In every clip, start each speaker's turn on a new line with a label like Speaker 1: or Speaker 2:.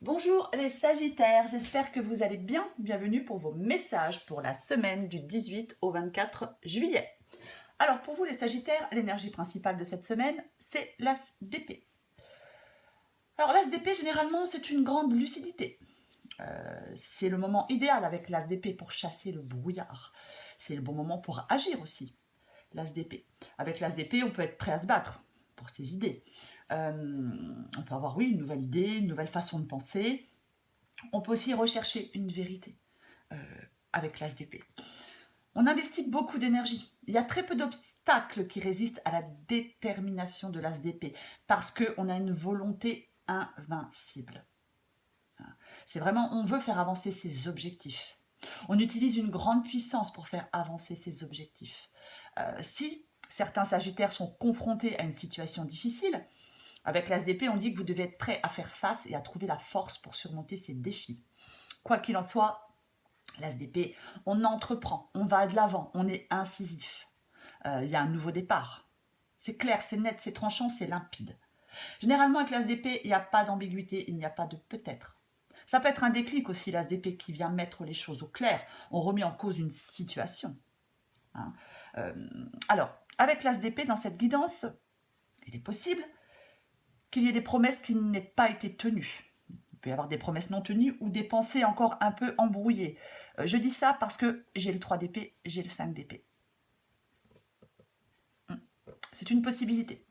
Speaker 1: Bonjour les Sagittaires, j'espère que vous allez bien. Bienvenue pour vos messages pour la semaine du 18 au 24 juillet. Alors pour vous les Sagittaires, l'énergie principale de cette semaine, c'est l'as d'épée. Alors l'as d'épée, généralement, c'est une grande lucidité. C'est le moment idéal avec l'as d'épée pour chasser le brouillard. C'est le bon moment pour agir aussi, l'as d'épée. Avec l'as d'épée, on peut être prêt à se battre pour ses idées. On peut avoir, oui, une nouvelle idée, une nouvelle façon de penser. On peut aussi rechercher une vérité avec l'as d'épée. On investit beaucoup d'énergie. Il y a très peu d'obstacles qui résistent à la détermination de l'as d'épée parce qu'on a une volonté invincible. C'est vraiment, on veut faire avancer ses objectifs. On utilise une grande puissance pour faire avancer ses objectifs. Si certains Sagittaires sont confrontés à une situation difficile, avec l'as d'épée, on dit que vous devez être prêt à faire face et à trouver la force pour surmonter ces défis. Quoi qu'il en soit, l'as d'épée, on entreprend, on va de l'avant, on est incisif. Il y a un nouveau départ. C'est clair, c'est net, c'est tranchant, c'est limpide. Généralement, avec l'as d'épée, il n'y a pas d'ambiguïté, il n'y a pas de peut-être. Ça peut être un déclic aussi, l'as d'épée, qui vient mettre les choses au clair. On remet en cause une situation. Hein. Alors, avec l'as d'épée, dans cette guidance, il est possible qu'il y ait des promesses qui n'aient pas été tenues. Il peut y avoir des promesses non tenues ou des pensées encore un peu embrouillées. Je dis ça parce que j'ai le 3 d'épée, j'ai le 5 d'épée. C'est une possibilité.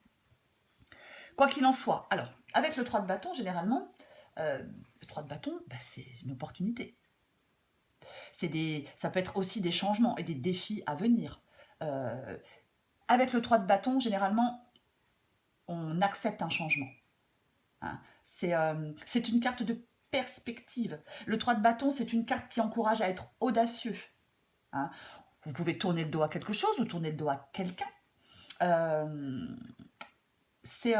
Speaker 1: Quoi qu'il en soit, alors, avec le 3 de bâton, généralement, le 3 de bâton, c'est une opportunité. Ça peut être aussi des changements et des défis à venir. Avec le 3 de bâton, généralement, on accepte un changement. Hein. C'est une carte de perspective. Le 3 de bâton, c'est une carte qui encourage à être audacieux. Hein. Vous pouvez tourner le dos à quelque chose ou tourner le dos à quelqu'un. C'est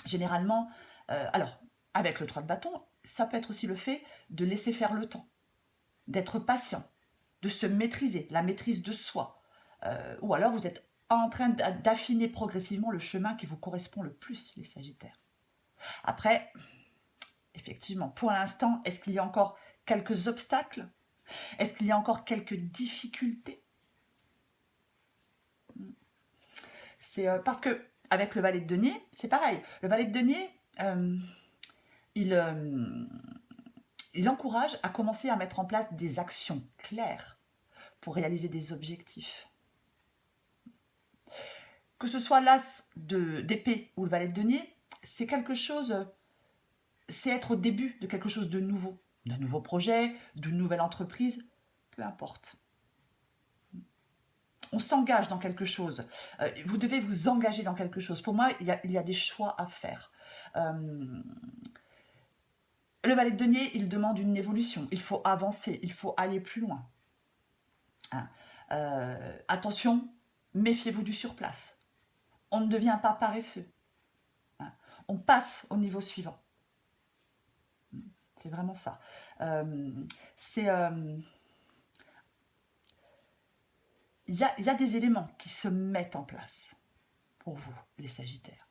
Speaker 1: généralement... alors, avec le 3 de bâton, ça peut être aussi le fait de laisser faire le temps, d'être patient, de se maîtriser, la maîtrise de soi. Ou alors vous êtes en train d'affiner progressivement le chemin qui vous correspond le plus, les Sagittaires. Après, effectivement, pour l'instant, est-ce qu'il y a encore quelques obstacles? Est-ce qu'il y a encore quelques difficultés? C'est parce que avec le valet de denier, c'est pareil. Le valet de denier, il encourage à commencer à mettre en place des actions claires pour réaliser des objectifs. Que ce soit l'as d'épée ou le valet de denier, c'est quelque chose, c'est être au début de quelque chose de nouveau, d'un nouveau projet, d'une nouvelle entreprise, peu importe. On s'engage dans quelque chose. Vous devez vous engager dans quelque chose. Pour moi, il y a des choix à faire. Le valet de denier, il demande une évolution. Il faut avancer, il faut aller plus loin. Hein. Attention, méfiez-vous du surplace. On ne devient pas paresseux. Hein. On passe au niveau suivant. C'est vraiment ça. Il y a des éléments qui se mettent en place pour vous, les Sagittaires.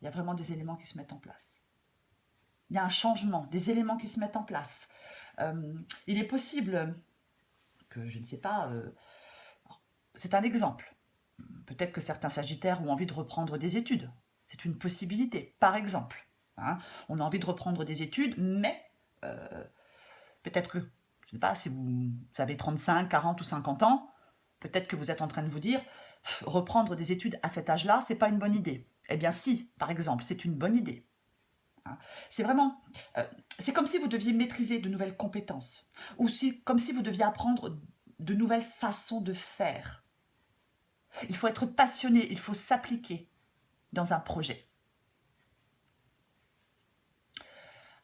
Speaker 1: Il y a vraiment des éléments qui se mettent en place. Il y a un changement, des éléments qui se mettent en place. Il est possible que, je ne sais pas, c'est un exemple. Peut-être que certains Sagittaires ont envie de reprendre des études. C'est une possibilité, par exemple. Hein. On a envie de reprendre des études, mais peut-être que, je ne sais pas, si vous avez 35, 40 ou 50 ans, peut-être que vous êtes en train de vous dire, reprendre des études à cet âge-là, c'est pas une bonne idée. Eh bien si, par exemple, c'est une bonne idée. Hein. C'est vraiment, c'est comme si vous deviez maîtriser de nouvelles compétences, ou comme si vous deviez apprendre de nouvelles façons de faire. Il faut être passionné, il faut s'appliquer dans un projet.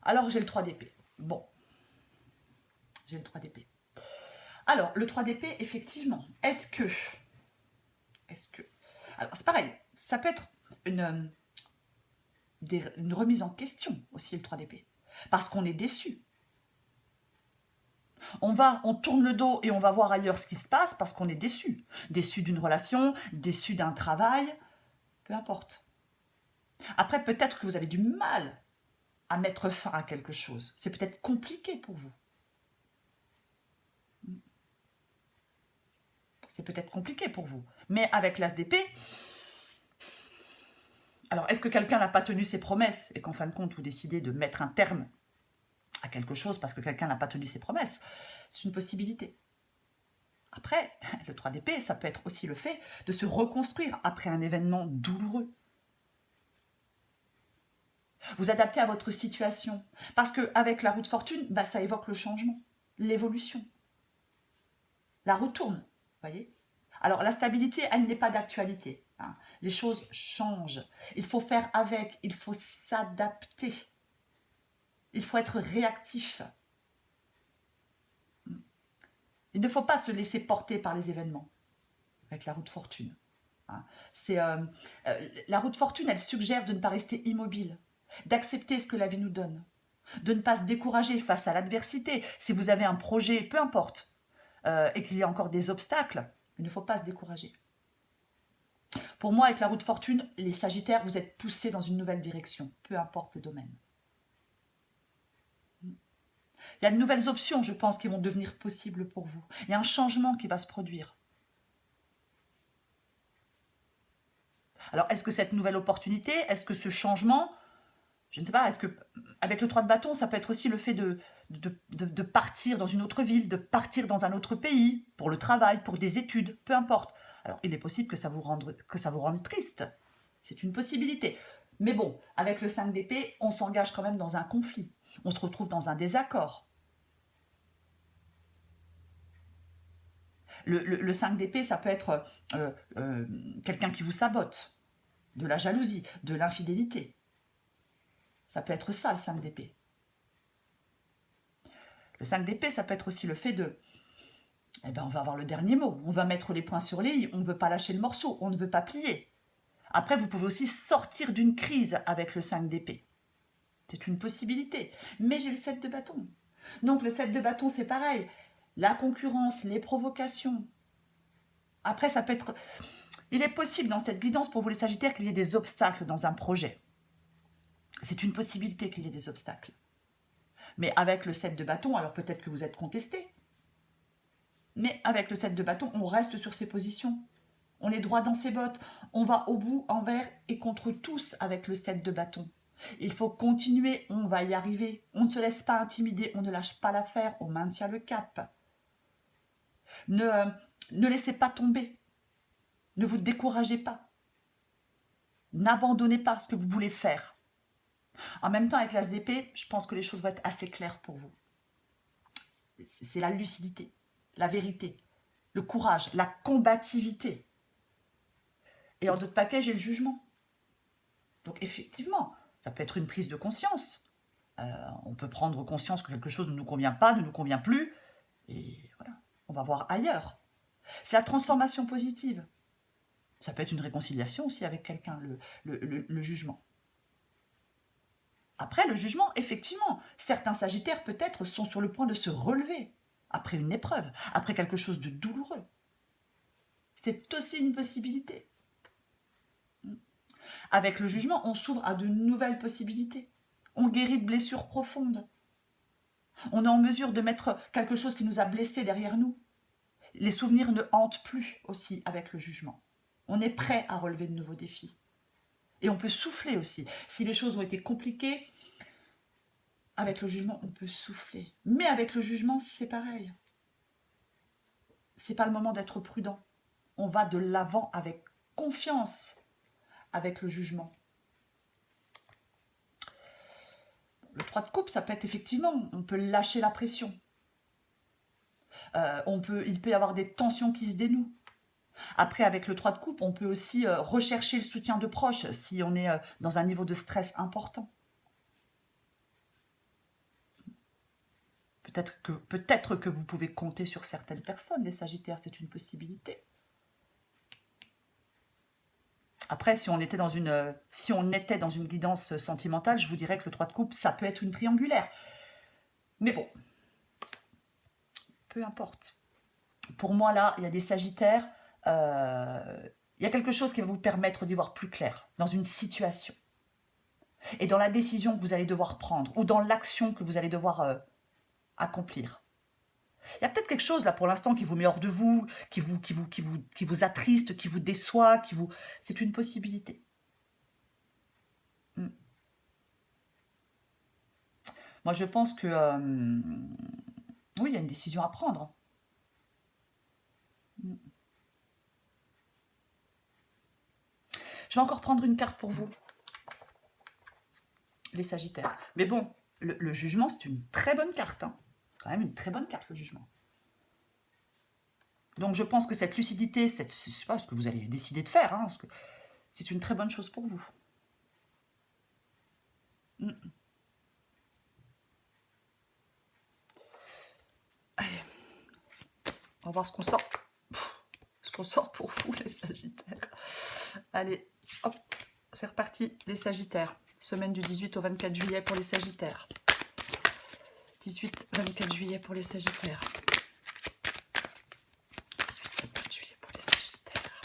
Speaker 1: Alors j'ai le 3 d'épée. Bon, j'ai le 3 d'épée. Alors, le 3 d'épée, effectivement, est-ce que... Alors, c'est pareil, ça peut être une remise en question aussi, le 3 d'épée. Parce qu'on est déçu. On tourne le dos et on va voir ailleurs ce qui se passe parce qu'on est déçu. Déçu d'une relation, déçu d'un travail, peu importe. Après, peut-être que vous avez du mal à mettre fin à quelque chose. C'est peut-être compliqué pour vous. C'est peut-être compliqué pour vous. Mais avec l'as d'épée, alors est-ce que quelqu'un n'a pas tenu ses promesses et qu'en fin de compte, vous décidez de mettre un terme à quelque chose parce que quelqu'un n'a pas tenu ses promesses? C'est une possibilité. Après, le 3 d'épée, ça peut être aussi le fait de se reconstruire après un événement douloureux. Vous adaptez à votre situation. Parce qu'avec la roue de fortune, bah, ça évoque le changement, l'évolution. La roue tourne, vous voyez. Alors, la stabilité, elle n'est pas d'actualité. Hein. Les choses changent. Il faut faire avec, il faut s'adapter. Il faut être réactif. Il ne faut pas se laisser porter par les événements avec la roue de fortune. Hein. La roue de fortune, elle suggère de ne pas rester immobile, d'accepter ce que la vie nous donne, de ne pas se décourager face à l'adversité. Si vous avez un projet, peu importe, et qu'il y a encore des obstacles, il ne faut pas se décourager. Pour moi, avec la roue de fortune, les Sagittaires, vous êtes poussés dans une nouvelle direction, peu importe le domaine. Il y a de nouvelles options, je pense, qui vont devenir possibles pour vous. Il y a un changement qui va se produire. Alors, est-ce que cette nouvelle opportunité, est-ce que ce changement, je ne sais pas, est-ce que, avec le 3 de bâton, ça peut être aussi le fait de partir dans une autre ville, de partir dans un autre pays, pour le travail, pour des études, peu importe. Alors, il est possible que ça vous rende triste. C'est une possibilité. Mais bon, avec le 5 d'épée, on s'engage quand même dans un conflit. On se retrouve dans un désaccord. Le 5 d'épée, ça peut être quelqu'un qui vous sabote, de la jalousie, de l'infidélité. Ça peut être ça, le 5 d'épée. Le 5 d'épée, ça peut être aussi le fait de... Eh ben, on va avoir le dernier mot. On va mettre les points sur les i. On ne veut pas lâcher le morceau. On ne veut pas plier. Après, vous pouvez aussi sortir d'une crise avec le 5 d'épée. C'est une possibilité. Mais j'ai le 7 de bâton. Donc, le 7 de bâton, c'est pareil. La concurrence, les provocations. Après, ça peut être... Il est possible dans cette guidance pour vous les Sagittaires qu'il y ait des obstacles dans un projet. C'est une possibilité qu'il y ait des obstacles. Mais avec le 7 de bâton, alors peut-être que vous êtes contesté. Mais avec le 7 de bâton, on reste sur ses positions. On est droit dans ses bottes. On va au bout, envers et contre tous avec le 7 de bâton. Il faut continuer, on va y arriver. On ne se laisse pas intimider, on ne lâche pas l'affaire, on maintient le cap. Ne laissez pas tomber. Ne vous découragez pas. N'abandonnez pas ce que vous voulez faire. En même temps, avec l'as d'épée, je pense que les choses vont être assez claires pour vous. C'est la lucidité, la vérité, le courage, la combativité. Et en d'autres paquets, j'ai le jugement. Donc effectivement, ça peut être une prise de conscience. On peut prendre conscience que quelque chose ne nous convient pas, ne nous convient plus. Et voilà, on va voir ailleurs. C'est la transformation positive. Ça peut être une réconciliation aussi avec quelqu'un, le jugement. Après, le jugement, effectivement, certains Sagittaires peut-être sont sur le point de se relever après une épreuve, après quelque chose de douloureux. C'est aussi une possibilité. Avec le jugement, on s'ouvre à de nouvelles possibilités. On guérit de blessures profondes. On est en mesure de mettre quelque chose qui nous a blessés derrière nous. Les souvenirs ne hantent plus aussi avec le jugement. On est prêt à relever de nouveaux défis. Et on peut souffler aussi. Si les choses ont été compliquées, avec le jugement, on peut souffler. Mais avec le jugement, c'est pareil. C'est pas le moment d'être prudent. On va de l'avant avec confiance avec le jugement. Le 3 de coupe, ça peut être effectivement, on peut lâcher la pression. Il peut y avoir des tensions qui se dénouent. Après, avec le 3 de coupe, on peut aussi rechercher le soutien de proches si on est dans un niveau de stress important. Peut-être que vous pouvez compter sur certaines personnes, les Sagittaires, c'est une possibilité. Après, si on était dans une guidance sentimentale, je vous dirais que le 3 de coupe, ça peut être une triangulaire. Mais bon, peu importe. Pour moi, là, il y a des Sagittaires, il y a quelque chose qui va vous permettre d'y voir plus clair dans une situation. et dans la décision que vous allez devoir prendre ou dans l'action que vous allez devoir accomplir. Il y a peut-être quelque chose là pour l'instant qui vous met hors de vous, qui vous attriste, qui vous déçoit, c'est une possibilité. Moi, je pense que oui, il y a une décision à prendre. Je vais encore prendre une carte pour vous, les Sagittaires. Mais bon, le jugement, c'est une très bonne carte. Hein. Quand même une très bonne carte, le jugement. Donc, je pense que cette lucidité, je ne sais pas ce que vous allez décider de faire, hein, c'est une très bonne chose pour vous. Allez, on va voir ce qu'on sort. Ce qu'on sort pour vous, les Sagittaires. Allez, hop, c'est reparti, les Sagittaires. Semaine du 18 au 24 juillet pour les Sagittaires. 18-24 juillet pour les Sagittaires. 18-24 juillet pour les Sagittaires.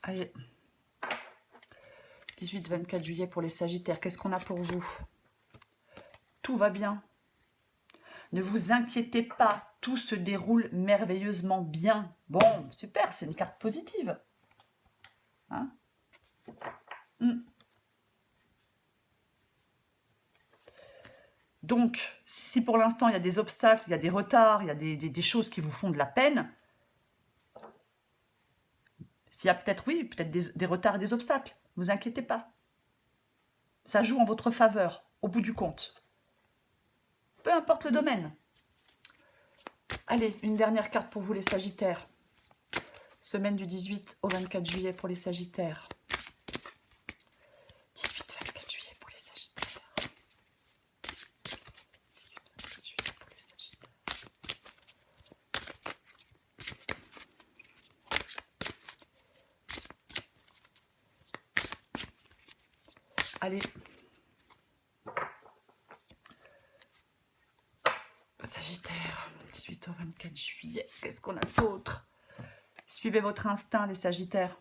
Speaker 1: Allez. 18-24 juillet pour les Sagittaires. Qu'est-ce qu'on a pour vous? Tout va bien. Ne vous inquiétez pas. Tout se déroule merveilleusement bien. Bon, super, c'est une carte positive. Hein? Donc, si pour l'instant il y a des obstacles, il y a des retards, il y a des choses qui vous font de la peine, s'il y a peut-être, oui, peut-être des retards et des obstacles, ne vous inquiétez pas. Ça joue en votre faveur, au bout du compte. Peu importe le domaine. Allez, une dernière carte pour vous les Sagittaires. Semaine du 18 au 24 juillet pour les Sagittaires. 18-24 juillet pour les Sagittaires. 18-24 juillet pour les Sagittaires. Allez. Sagittaire, 18 au 24 juillet. Qu'est-ce qu'on a d'autre? Suivez votre instinct, les Sagittaires.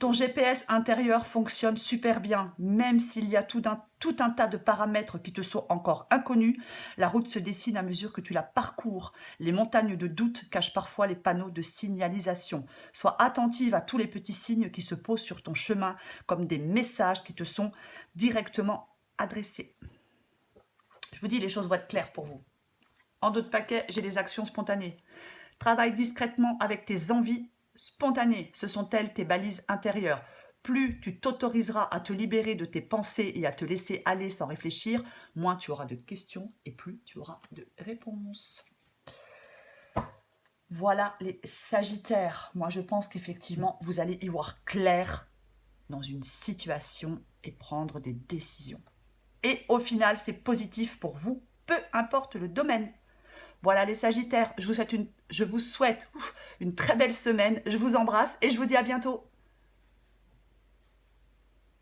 Speaker 1: Ton GPS intérieur fonctionne super bien, même s'il y a tout un tas de paramètres qui te sont encore inconnus. La route se dessine à mesure que tu la parcours. Les montagnes de doute cachent parfois les panneaux de signalisation. Sois attentive à tous les petits signes qui se posent sur ton chemin, comme des messages qui te sont directement adressés. Je vous dis, les choses vont être claires pour vous. En dos de paquet, j'ai les actions spontanées. Travaille discrètement avec tes envies spontanées. Ce sont elles tes balises intérieures. Plus tu t'autoriseras à te libérer de tes pensées et à te laisser aller sans réfléchir, moins tu auras de questions et plus tu auras de réponses. Voilà les Sagittaires. Moi, je pense qu'effectivement, vous allez y voir clair dans une situation et prendre des décisions. Et au final, c'est positif pour vous, peu importe le domaine. Voilà les Sagittaires, je vous souhaite une très belle semaine. Je vous embrasse et je vous dis à bientôt.